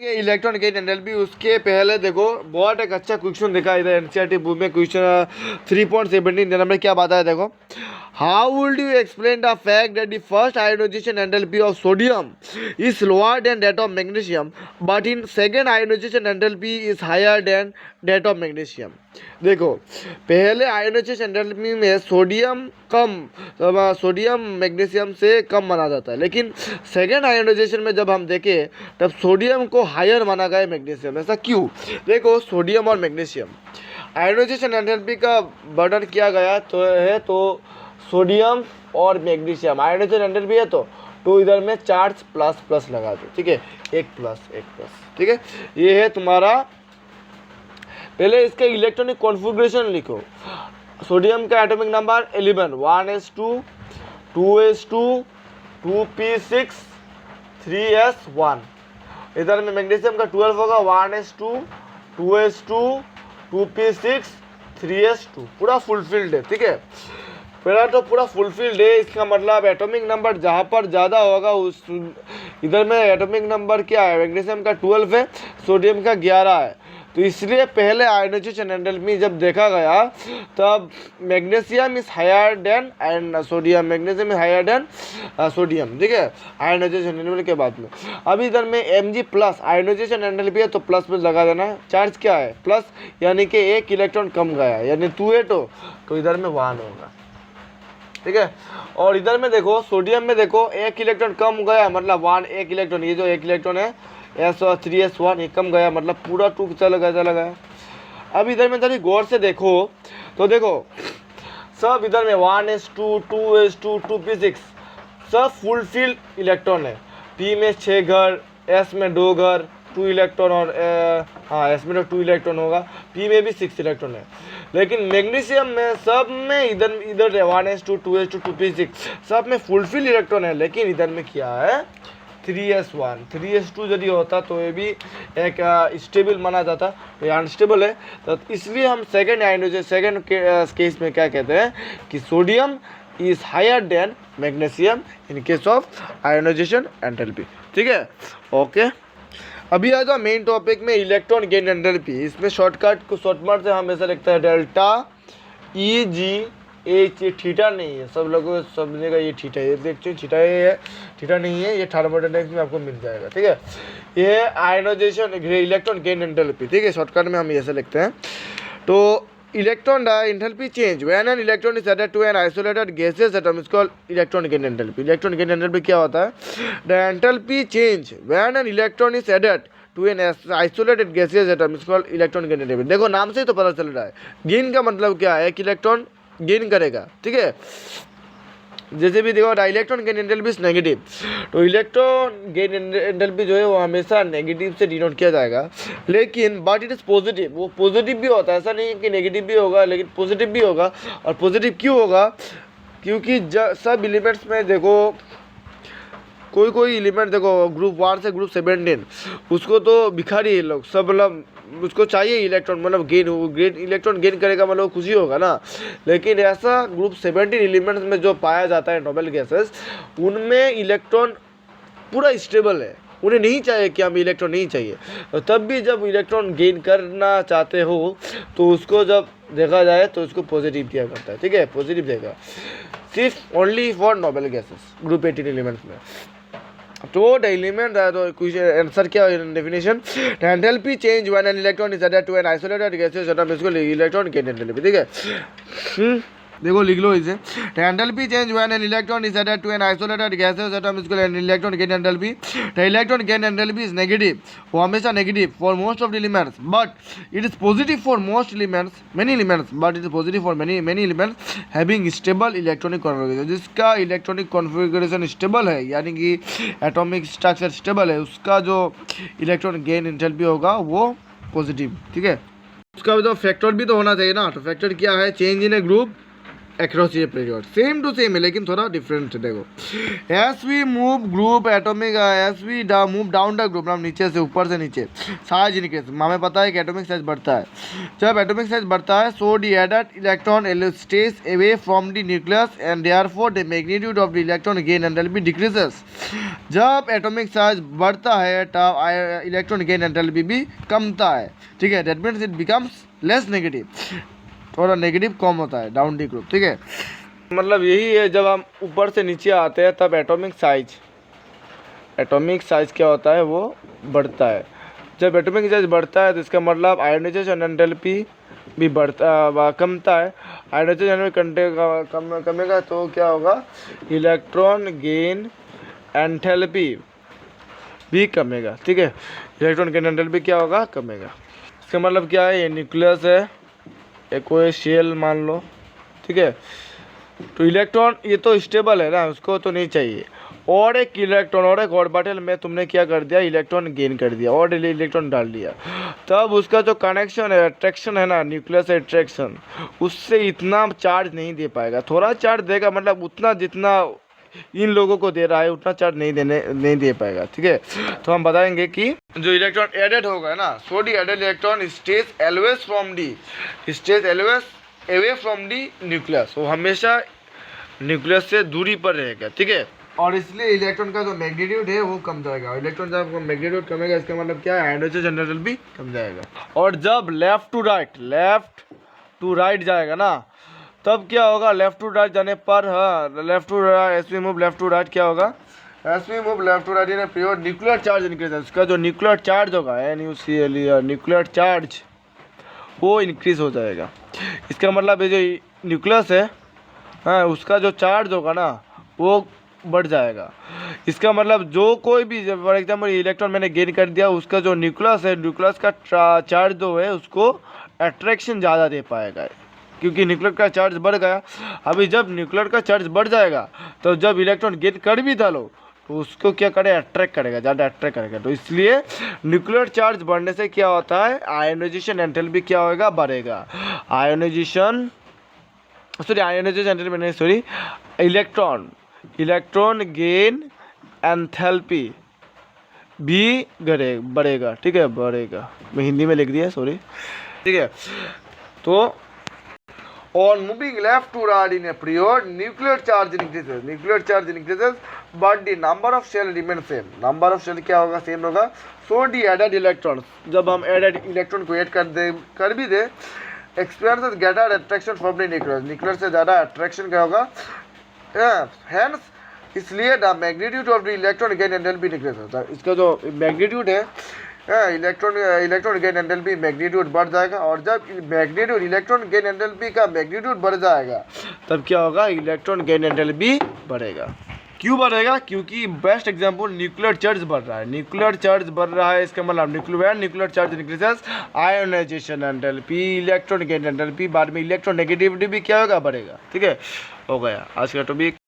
के electron gain enthalpy, उसके पहले देखो बहुत एक अच्छा क्वेश्चन देखा इधर एनसीईआरटी बुक में, क्वेश्चन 3.17 जनरल में क्या बताया देखो, how would you explain the fact that the first ionisation enthalpy of sodium is lower than that of magnesium but in second ionisation enthalpy is higher than that of magnesium. देखो पहले ionisation enthalpy में sodium magnesium से कम माना जाता है, लेकिन second ionization में जब हम देखें तब सोडियम को हायर माना गया मैग्नीशियम। ऐसा क्यों? देखो सोडियम और मैग्नीशियम आयोनाइजेशन एंथैल्पी का वर्णन किया गया तो सोडियम और मैग्नीशियम आयोनाइजेशन एंथैल्पी है तो इधर में चार्ज प्लस प्लस लगा दो, ठीक है, एक प्लस, ठीक है। ये है तुम्हारा, पहले इसका इलेक्ट्रॉनिक कॉन्फ़िगरेशन लिखो। सोडियम का atomic number 11, 1s2 2s2 2p6 3s1। इधर में मैग्नीशियम का 12 होगा, 1s2 2s2 2p6 3s2, पूरा फुलफिल्ड है, ठीक है। पहला तो पूरा फुलफिल्ड है, इसका मतलब एटॉमिक नंबर जहाँ पर ज़्यादा होगा उस इधर में एटॉमिक नंबर क्या है, मैग्नीशियम का 12 है, सोडियम का 11 है, तो इसलिए पहले आयोनाइजेशन एंथैल्पी जब देखा गया तब magnesium is higher than and sodium, magnesium is higher than sodium, ठीक है, आयोनाइजेशन एंथैल्पी के बाद में। अभी इधर में Mg प्लस आयोनाइजेशन एंथैल्पी है तो प्लस प्लस लगा देना है, चार्ज क्या है प्लस, यानी कि एक इलेक्ट्रॉन कम गया, यानी 2 है तो इधर में 1 होगा, ठीक है। और इधर में देखो सोडियम में देखो एक इलेक्ट्रॉन कम गया मतलब 1, एक इलेक्ट्रॉन, ये जो एक इलेक्ट्रॉन है S3s1 ये कम गया मतलब पूरा 2 चला गया। अब इधर में जब गौर से देखो तो देखो सब इधर में 1s2 2s2 2p6 सब फुलफिल इलेक्ट्रॉन है। p में 6 घर, s में 2 घर, 2 इलेक्ट्रॉन, और s में तो 2 इलेक्ट्रॉन होगा, p में भी 6 इलेक्ट्रॉन है। लेकिन मैग्नीशियम में सब में इधर 1s2 2s2 2p6 सब में फुलफिल इलेक्ट्रॉन है, लेकिन इधर में क्या है 3s1 3s2 यदि होता तो ये भी एक स्टेबल माना जाता, ये अनस्टेबल है, तो इसलिए हम सेकेंड केस में क्या कहते हैं कि sodium is higher than magnesium in case of ionisation enthalpy, ठीक है, ओके। अभी आ जाओ मेन टॉपिक में, इलेक्ट्रॉन गेन एंथैल्पी। इसमें शॉर्टकट से हम ऐसा लिखते हैं डेल्टा EG, ये थीटा नहीं है, सब लोगों को समझेगा ये थीटा है, देखते थीटा है, थीटा नहीं है, ये थर्मोडायनेमिक्स में आपको मिल जाएगा, ठीक है। ये आयोनाइजेशन इलेक्ट्रॉन गेन एंथैल्पी, ठीक है, शॉर्टकट में हम ऐसे लिखते हैं। तो electron enthalpy change when an electron is added to an isolated gaseous atom is called electron gain enthalpy. Electron gain enthalpy क्या होता है? The enthalpy change when an electron is added to an isolated gaseous atom is called electron gain enthalpy. देखो नाम से ही तो पता चल रहा है, गेन का मतलब क्या है, एक इलेक्ट्रॉन गेन करेगा, ठीक है। जैसे भी देखो electron gain enthalpy is negative, तो इलेक्ट्रॉन गेन एंथैल्पी जो है वो हमेशा नेगेटिव से डिनोट किया जाएगा, लेकिन बट इट इज़ पॉजिटिव, वो पॉजिटिव भी होता है, ऐसा नहीं कि नेगेटिव भी होगा, लेकिन पॉजिटिव भी होगा। और पॉजिटिव क्यों होगा? क्योंकि सब एलिमेंट्स में देखो कोई एलिमेंट देखो ग्रुप 1 से ग्रुप 17 उसको तो भिखारी है लोग सब, मतलब उसको चाहिए इलेक्ट्रॉन, मतलब गेन इलेक्ट्रॉन गेन करेगा मतलब खुशी होगा ना। लेकिन ऐसा ग्रुप 17 एलिमेंट्स में जो पाया जाता है नोबेल गैसेस, उनमें इलेक्ट्रॉन पूरा स्टेबल है, उन्हें नहीं चाहिए कि हमें इलेक्ट्रॉन नहीं चाहिए। तो तब भी जब इलेक्ट्रॉन गेन करना चाहते हो तो उसको जब देखा जाए तो उसको पॉजिटिव किया करता है, ठीक है, पॉजिटिव देगा, सिर्फ only for noble gases group 18 elements में। तो द एलिमेंट आंसर क्या है definition, enthalpy change when an electron is added to an isolated gaseous atom इसको इलेक्ट्रॉन गेन एंथैल्पी, ठीक है। देखो लिख लो इसे, enthalpy change when an electron is added to an isolated gaseous atom इसको electron gain enthalpy. The electron gain enthalpy is negative, वो हमेशा negative for most of the elements, but it is positive for most elements, many elements, but it is positive for many elements having stable electronic configuration. जिसका electronic configuration stable है, यानी कि atomic structure stable है, उसका जो electron gain enthalpy होगा वो positive, ठीक है। उसका भी तो फैक्टर भी तो होना चाहिए ना, तो फैक्टर क्या है, change in A group across ये पीरियड सेम टू सेम है लेकिन थोड़ा डिफरेंट है। देखो S we move group atomic S we move down the group, हम नीचे से ऊपर से नीचे साइज इंक्रीज, हमें पता है कि एटॉमिक साइज बढ़ता है। जब एटॉमिक साइज बढ़ता है so the added electron stays away from the nucleus and therefore the magnitude of the electron gain enthalpy decreases. जब एटॉमिक साइज बढ़ता है तब इलेक्ट्रॉन गेन एंथैल्पी भी कमता है। ठीक है, that means it becomes less negative, थोड़ा नेगेटिव कम होता है डाउन डी ग्रुप। ठीक है, मतलब यही है जब हम ऊपर से नीचे आते हैं तब एटॉमिक साइज क्या होता है वो बढ़ता है। जब एटॉमिक साइज बढ़ता है तो इसका मतलब आयोनाइजेशन एंथैल्पी भी कमता है। आयोनाइजेशन एंथैल्पी कमेगा तो क्या होगा, इलेक्ट्रॉन गेन एंथैल्पी भी कमेगा। ठीक है, इलेक्ट्रॉन गेन एंथैल्पी क्या होगा, कमेगा। इसका मतलब क्या है, ये न्यूक्लियस है, एक कोई शेल मान लो। ठीक है, तो इलेक्ट्रॉन ये तो स्टेबल है ना, उसको तो नहीं चाहिए। और एक इलेक्ट्रॉन और एक ऑर्बिटल में तुमने क्या कर दिया, इलेक्ट्रॉन गेन कर दिया और इलेक्ट्रॉन डाल दिया, तब उसका जो कनेक्शन है, अट्रैक्शन है ना, न्यूक्लियस अट्रैक्शन, उससे इतना चार्ज नहीं दे पाएगा। थोड़ा चार्ज देगा, मतलब उतना जितना इन लोगों को दे रहा है उतना चार्ज नहीं दे पाएगा। ठीक है, तो हम बताएंगे कि जो इलेक्ट्रॉन एडेड होगा ना, so the added electron stage always away from the nucleus, वो हमेशा न्यूक्लियस से दूरी पर रहेगा। ठीक है, और इसलिए इलेक्ट्रॉन का जो मैग्नीट्यूड है वो कम जाएगा। इलेक्ट्रॉन जब मैग्नीट्यूड कमेगा इसका मतलब क्या है, आयोनाइजेशन एनर्जी भी कम जाएगा। और जब लेफ्ट टू राइट जाएगा ना, तब क्या होगा, लेफ्ट टू राइट जाने पर, हाँ left to right, as we move left to right क्या होगा, as we move left to right in period nuclear charge increase, उसका जो न्यूक्लियर चार्ज होगा NuCl न्यूक्लियर चार्ज वो इंक्रीज हो जाएगा। इसका मतलब ये जो न्यूक्लियस है, हाँ उसका जो चार्ज होगा ना वो बढ़ जाएगा। इसका मतलब जो कोई भी, फॉर एग्जाम्पल इलेक्ट्रॉन मैंने गेन कर दिया, उसका जो न्यूक्लियस है, न्यूक्लियस का चार्ज जो है उसको अट्रैक्शन ज़्यादा दे पाएगा, क्योंकि न्यूक्लियर का चार्ज बढ़ गया। अभी जब न्यूक्लियर का चार्ज बढ़ जाएगा तो जब इलेक्ट्रॉन गेन कर भी डालो तो उसको क्या करे, अट्रैक्ट करेगा, ज़्यादा अट्रैक्ट करेगा। तो इसलिए न्यूक्लियर चार्ज बढ़ने से क्या होता है, आयोनाइजेशन एंथैल्पी क्या होगा, बढ़ेगा। आयोनाइजेशन एंथैल्पी नहीं, सॉरी, इलेक्ट्रॉन गेन एंथैल्पी भी बढ़ेगा। ठीक है, बढ़ेगा, मैं हिंदी में लिख दिया, सॉरी। ठीक है, तो on moving left to right in a period nuclear charge increases but the number of shell remains same। number of shell क्या होगा, सेम होगा। so the added electrons, जब हम added electron को ऐड कर भी दे, experiences greater attraction from the nucleus से ज़्यादा attraction क्या होगा, hence इसलिए the magnitude of the electron gain enthalpy decrease होता है। इसका जो मैग्नीट्यूड है, इलेक्ट्रॉन गेन एंथैल्पी मैग्नीट्यूड बढ़ जाएगा। और जब मैग्नीट्यूड इलेक्ट्रॉन गेन एंथैल्पी का मैग्नीट्यूड बढ़ जाएगा तब क्या होगा, इलेक्ट्रॉन गेन एंथैल्पी बढ़ेगा। क्यों बढ़ेगा, क्योंकि बेस्ट एग्जांपल न्यूक्लियर चार्ज बढ़ रहा है। इसका मतलब nuclear charge increases ionisation enthalpy, electron gain enthalpy, बाद में इलेक्ट्रॉन नेगेटिविटी भी क्या होगा, बढ़ेगा। ठीक है, हो गया आज का टॉपिक।